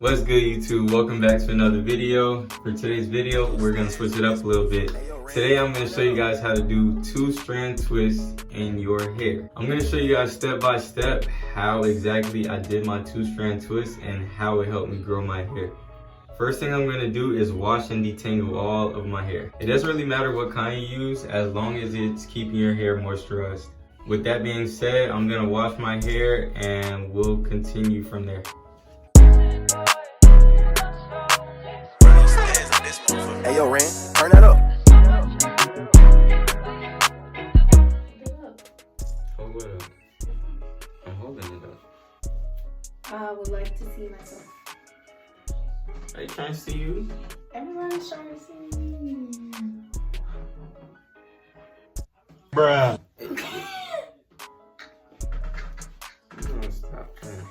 What's good, YouTube? Welcome back to another video. For today's video, we're gonna switch it up a little bit. Today, I'm gonna show you guys how to do 2-strand twists in your hair. I'm gonna show you guys step by step how exactly I did my 2-strand twist and how it helped me grow my hair. First thing I'm gonna do is wash and detangle all of my hair. It doesn't really matter what kind you use as long as it's keeping your hair moisturized. With that being said, I'm gonna wash my hair and we'll continue from there. Hey yo, Ren, turn that up. Hold it up. I'm holding it up. I would like to see myself. Are you trying to see you? Everyone's trying to see me. Bruh. You don't stop playing.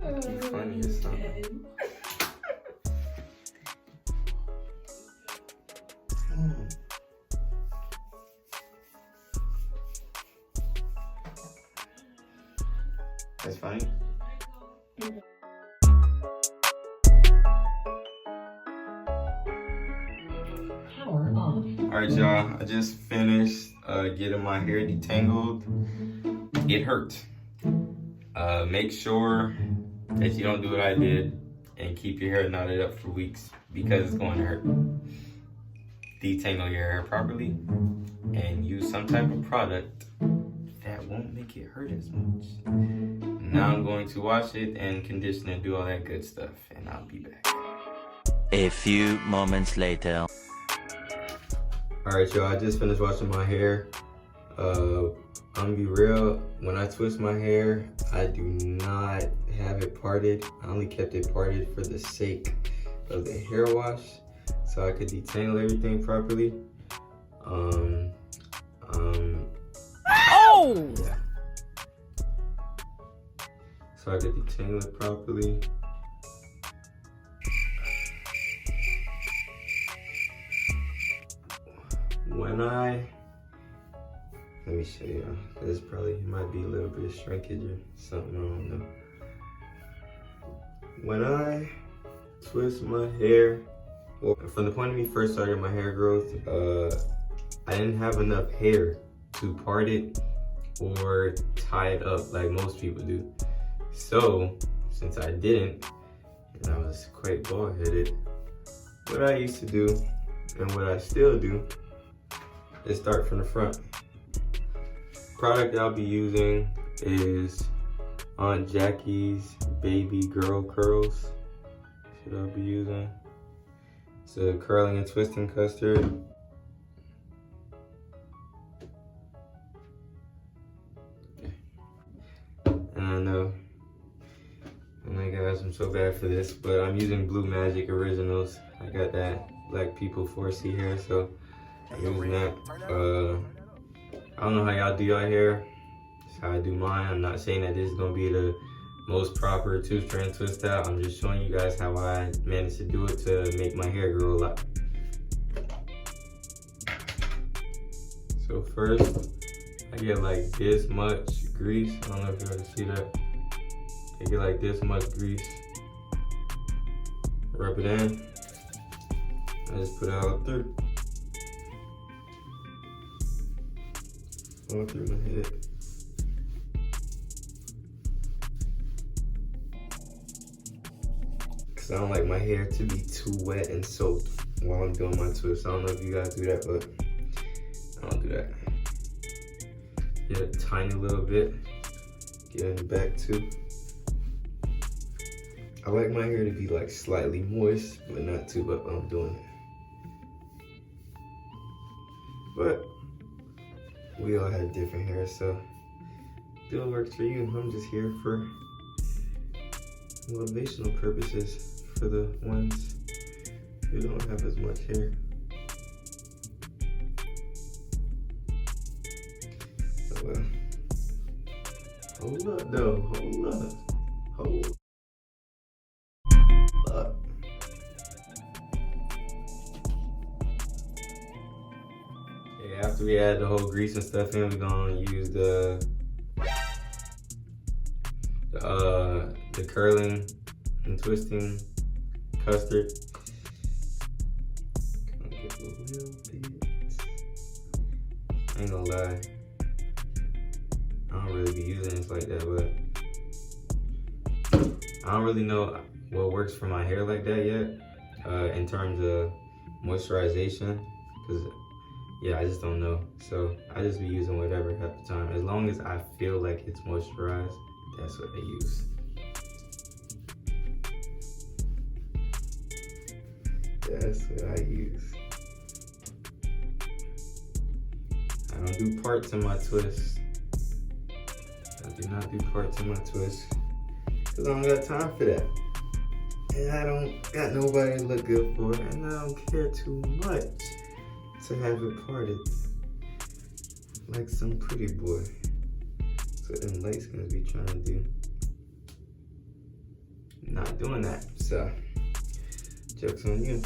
You funny as something. That's funny. Power off. Alright, y'all. I just finished getting my hair detangled. It hurt. Make sure that you don't do what I did and keep your hair knotted up for weeks because it's going to hurt. Detangle your hair properly and use some type of product that won't make it hurt as much. Now I'm going to wash it and condition and do all that good stuff, and I'll be back. A few moments later. Alright, y'all, I just finished washing my hair. I'm gonna be real, when I twist my hair, I do not have it parted. I only kept it parted for the sake of the hair wash, so I could detangle everything properly. Yeah. So I could detangle it properly. Let me show you, this probably might be a little bit of shrinkage or something, I don't know. When I twist my hair, well, from the point of me first started my hair growth, I didn't have enough hair to part it or tie it up like most people do. So, since I didn't, and I was quite bald-headed, what I used to do, and what I still do, is start from the front. Product I'll be using is Aunt Jackie's Baby Girl Curls. That's what I'll be using. It's a curling and twisting custard. And I know, oh my gosh, I'm so bad for this, but I'm using Blue Magic Originals. I got that Black People 4C hair, so I'm using that. I don't know how y'all do your hair. That's how I do mine. I'm not saying that this is gonna be the most proper 2-strand twist out. I'm just showing you guys how I managed to do it to make my hair grow a lot. So first, I get like this much grease. I don't know if y'all can see that. I get like this much grease. Rub it in. I just put it all through. All through my head. Cause I don't like my hair to be too wet and soaked while I'm doing my twist. I don't know if you guys do that, but I don't do that. Get a tiny little bit. Get in the back too. I like my hair to be like slightly moist, but not too wet while I'm doing it. But we all have different hair, so do what works for you. I'm just here for motivational purposes for the ones who don't have as much hair. Oh well. Hold up though, hold up. Hold up. Okay, after we add the whole grease and stuff in, we're gonna use the curling and twisting custard. Gonna get a little bit. I ain't gonna lie, I don't really be using this like that, but I don't really know what works for my hair like that yet, in terms of moisturization, because yeah, I just don't know. So I just be using whatever at the time. As long as I feel like it's moisturized, that's what I use. That's what I use. I don't do parts in my twists. I do not do parts in my twists, because I don't got time for that. And I don't got nobody to look good for, and I don't care too much to have it parted like some pretty boy. That's what them light skins be trying to do. Not doing that, so joke's on you.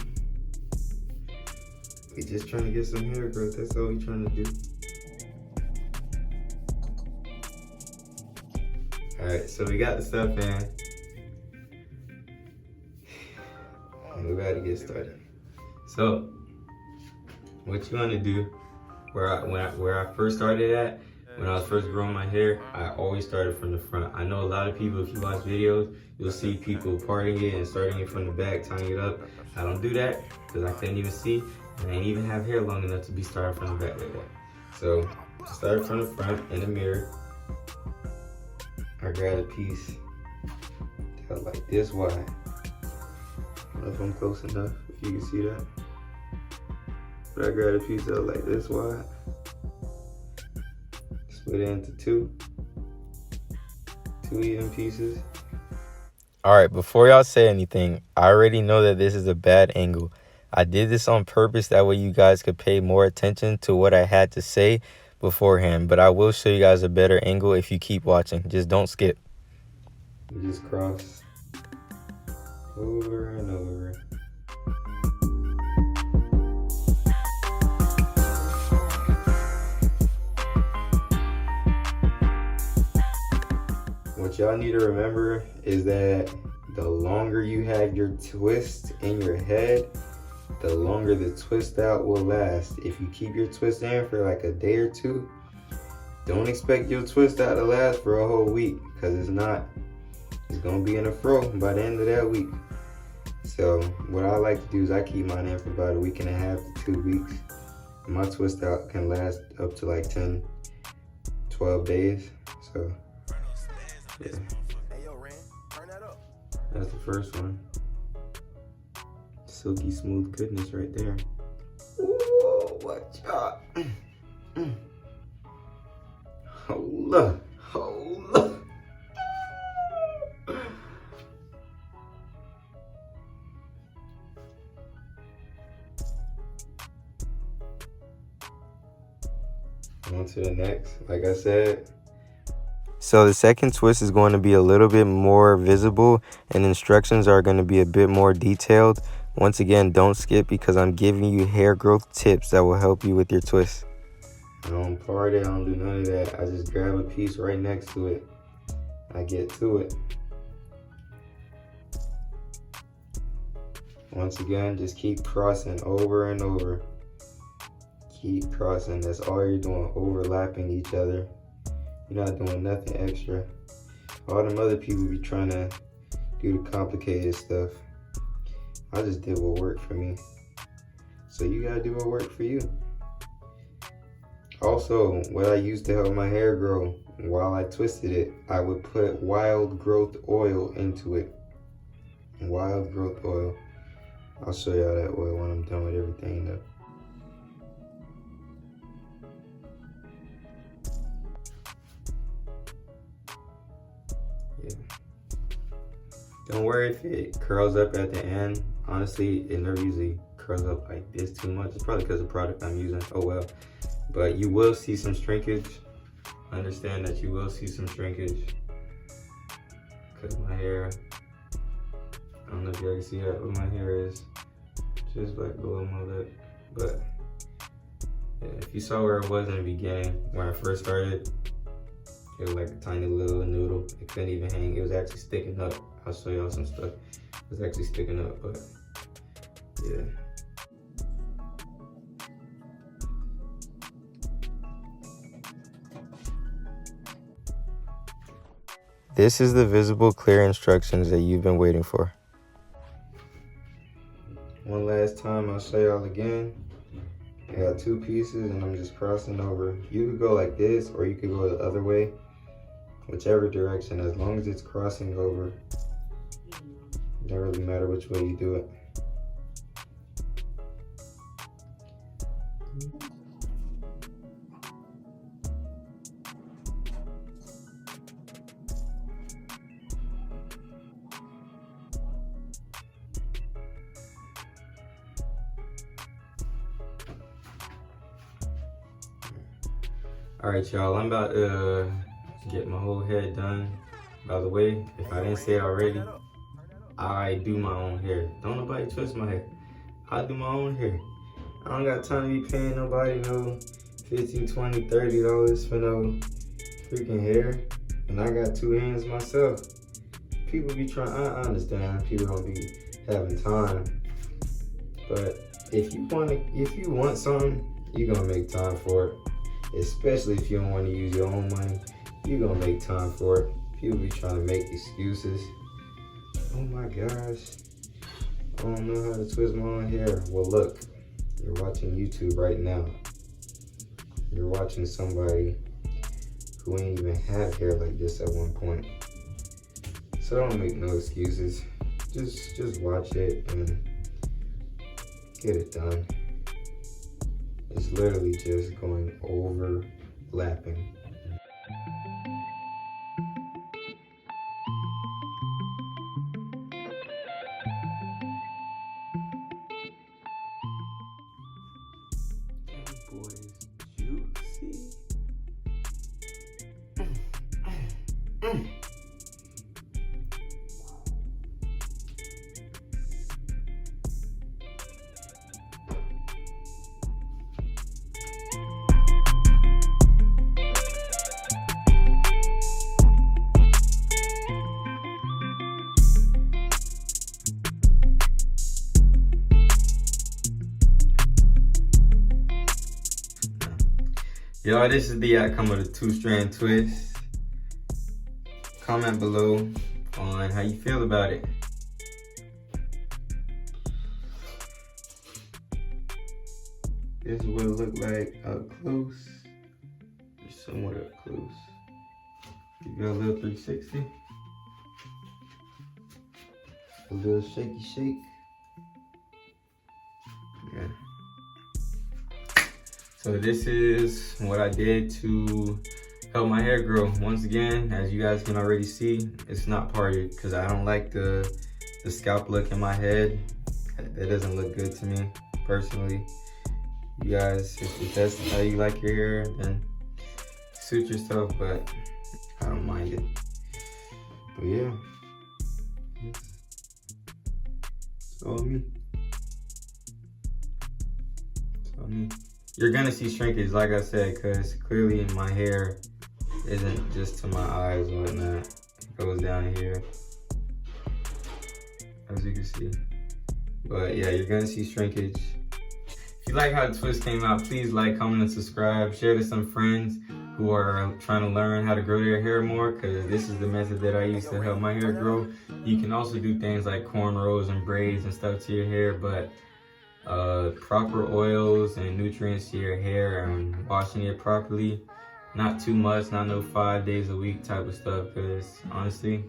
We just trying to get some hair growth, that's all we trying to do. Alright, so we got the stuff in. We're about to get started. So, what you want to do, where I first started at, when I was first growing my hair, I always started from the front. I know a lot of people, if you watch videos, you'll see people parting it and starting it from the back, tying it up. I don't do that because I couldn't even see, and I didn't even have hair long enough to be started from the back like that. So, I started from the front in the mirror. I grabbed a piece that was like this wide. I don't know if I'm close enough, if you can see that. But I grabbed a piece that was like this wide. Split it into two even pieces. Alright, before y'all say anything, I already know that this is a bad angle. I did this on purpose, that way you guys could pay more attention to what I had to say beforehand. But I will show you guys a better angle if you keep watching. Just don't skip. You just cross over and over. What y'all need to remember is that the longer you have your twist in your head, the longer the twist out will last. If you keep your twist in for like a day or two, don't expect your twist out to last for a whole week, because it's not. It's gonna be in a fro by the end of that week. So what I like to do is I keep mine in for about a week and a half to 2 weeks. My twist out can last up to like 10, 12 days. So yeah. That's the first one. Silky smooth goodness right there. Ooh, watch out. Hold up, hold up. On to the next, like I said. So the second twist is going to be a little bit more visible, and instructions are going to be a bit more detailed. Once again, don't skip, because I'm giving you hair growth tips that will help you with your twist. I don't part it, I don't do none of that. I just grab a piece right next to it. I get to it. Once again, just keep crossing over and over. Keep crossing, that's all you're doing, overlapping each other. You're not doing nothing extra. All them other people be trying to do the complicated stuff. I just did what worked for me. So you gotta do what worked for you. Also, what I used to help my hair grow, while I twisted it, I would put wild growth oil into it. Wild growth oil. I'll show y'all that oil when I'm done with everything though. Yeah. Don't worry if it curls up at the end. Honestly, it never usually curls up like this too much. It's probably because of the product I'm using. Oh well. But you will see some shrinkage. Understand that you will see some shrinkage. Because my hair, I don't know if y'all can see that, but my hair is just like below my lip. But yeah, if you saw where it was in the beginning, when I first started, it was like a tiny little noodle. It couldn't even hang. It was actually sticking up. I I'll show y'all some stuff that's actually sticking up, but yeah. This is the visible, clear instructions that you've been waiting for. One last time, I'll show y'all again. I got 2 pieces and I'm just crossing over. You could go like this or you could go the other way. Whichever direction, as long as it's crossing over. It don't really matter which way you do it. All right, y'all, I'm about to get my whole head done. By the way, if I didn't say it already, I do my own hair. Don't nobody twist my hair. I do my own hair. I don't got time to be paying nobody no $15, $20, $30 for no freaking hair. And I got 2 hands myself. People be trying, I understand people don't be having time. But if you want something, you're gonna make time for it. Especially if you don't want to use your own money, you're gonna make time for it. People be trying to make excuses. Oh my gosh, I don't know how to twist my own hair. Well, look, you're watching YouTube right now. You're watching somebody who ain't even had hair like this at one point. So don't make no excuses. Just watch it and get it done. It's literally just going overlapping. That boy is juicy. Y'all, this is the outcome of the 2-strand twist. Comment below on how you feel about it. This is what it looked like up close. Somewhat up close. You got a little 360. A little shaky shake. Yeah. So this is what I did to help my hair grow. Once again, as you guys can already see, it's not parted because I don't like the scalp look in my head. That doesn't look good to me, personally. You guys, if that's how you like your hair, then suit yourself, but I don't mind it. But yeah, it's all me. It's all me. You're gonna see shrinkage, like I said, because clearly my hair isn't just to my eyes and whatnot. It goes down here, as you can see. But yeah, you're gonna see shrinkage. If you like how the twist came out, please like, comment, and subscribe. Share to some friends who are trying to learn how to grow their hair more, because this is the method that I use to help my hair grow. You can also do things like cornrows and braids and stuff to your hair, but proper oils and nutrients to your hair and washing it properly, not too much, not no 5 days a week type of stuff, because honestly,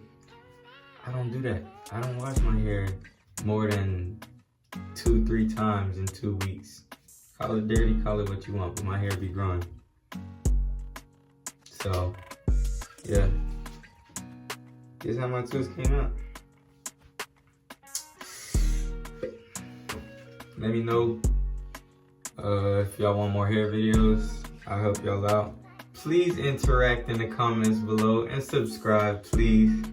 I don't do that. I don't wash my hair more than 2-3 times in 2 weeks. Call it dirty, call it what you want, but my hair be growing. So yeah, this is how my twist came out. Let me know if y'all want more hair videos. I'll help y'all out. Please interact in the comments below and subscribe, please.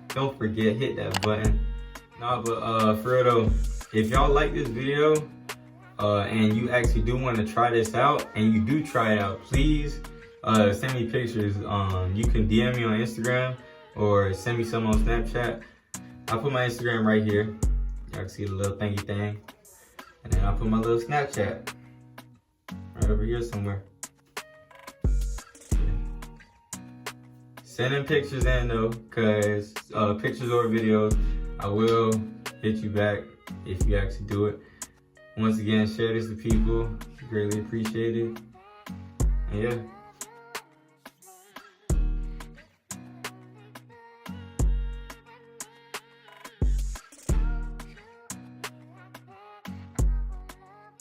Don't forget, hit that button. Nah, but for real though, if y'all like this video and you actually do want to try this out, and you do try it out, please send me pictures. You can DM me on Instagram or send me some on Snapchat. I'll put my Instagram right here. Y'all can see the little thingy thing. And then I'll put my little Snapchat right over here somewhere. Send them pictures in though, cause pictures or videos, I will hit you back if you actually do it. Once again, share this to people, greatly appreciated. And yeah.